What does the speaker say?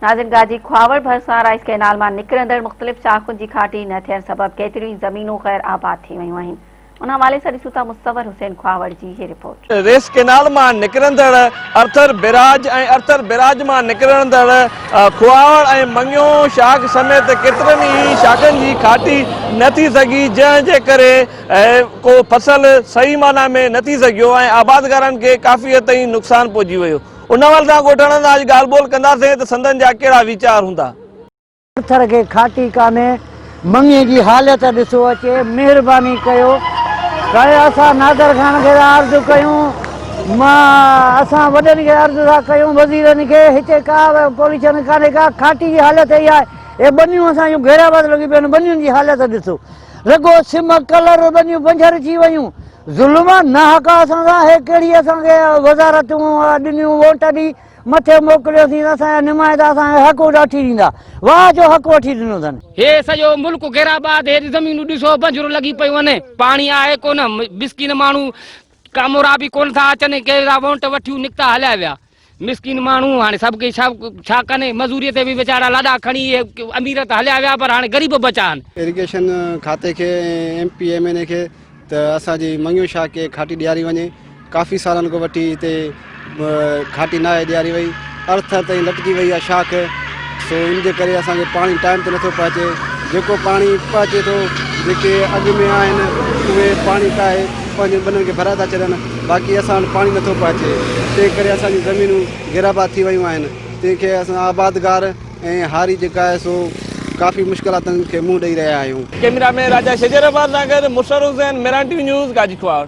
नाज़िन गाजी ख्वावड़ भरसां rice canal में निकिरंदड़ मुख़्तलिफ़ शाख़ुनि जी खाटी न थियण सबब केतिरियूं ई ज़मीनूं ग़ैर आबाद थी वयूं आहिनि। उन हवाले सां ॾिसूं था मुस्तवर हुसैन ख्वावड़ जी ये रिपोर्ट। रेस कैनाल में निकिरंदड़ अर्थर बिराज ऐं अर्थर बिराज में निकिरंदड़ खुआवड़ ऐं मंगियो शाख समेत केतिरनि ई शाखनि जी खाटी न थी सघी, जंहिंजे करे को फसल सही माना में न थी सघियो ऐं आबादगारनि खे काफ़ी हद ताईं नुक़सान पहुची वियो। उन वाल सां ॻोठण सां अॼु ॻाल्हि ॿोल कंदासीं त संदन जा कहिड़ा वीचार हूंदा। अर्थर के खाटी काने मंगी की हालत ॾिसो अचे, मेहरबानी कयो असां नादर खान खे अर्ज़ु कयूं, असां वॾनि खे अर्ज़ु था कयूं, वज़ीरनि खे हिते का पॉल्यूशन कान्हे का, खाटी जी हालत इहा आहे। हे बनियूं असां जूं घेराबाद लॻी पियूं आहिनि, बनियुनि जी हालत ॾिसो, रगो सिम कलर बनियूं बंजर थी वयूं। ज़ुल्म न हक़ असां सां, हे कहिड़ी असांखे वज़ारतूं ॾिनियूं, वोट ॾी मथे मोकिलियोसीं, असांजा नुमाइंदा असांखे हक़ वठी ॾींदा, वाह जो हक़ वठी ॾिनो अथनि। हे सॼो मुल्क घेराबाद, हे ज़मीनूं ॾिसो बंजरूं लॻी पियूं आहिनि, पाणी आहे कोन, मिसकिन माण्हू कामोरा बि कोन था अचनि, कहिड़ा वोट वठियूं निकिता हलिया विया। मिसकिन माण्हू हाणे सभु के छा कनि, मज़ूरीअ ते बि वीचारा लाॾा खणी अमीर त हलिया विया, पर हाणे ग़रीब बचा आहिनि। इरिगेशन खाते खे MP MNA खे त असांजी मंगियो शाह खे खाटी ॾियारी वञे, काफ़ी सालनि खां वठी हिते खाटी न आहे ॾियारी वई, अर्थ ताईं लटकी वई आहे शाख, सो इन जे करे असांखे पाणी टाइम ते नथो पहुचे, जेको पाणी पहुचे थो जेके अॻु में आहिनि उहे पाणी पाए पंहिंजे ॿनियुनि खे भराए था छॾनि, बाक़ी असां वटि पाणी नथो पहुचे, तंहिं करे असांजी ज़मीनूं घेराबाद थी वियूं आहिनि, तंहिंखे असां आबादगार ऐं हारी जेका आहे सो काफ़ी मुश्किलातुनि खे मुंहुं ॾेई रहिया आहियूं। कैमरा में राजा शजराबाद सां गॾु मुशर्रफ हुसैन, मेरान TV न्यूज़ गाजी ख्वावड़।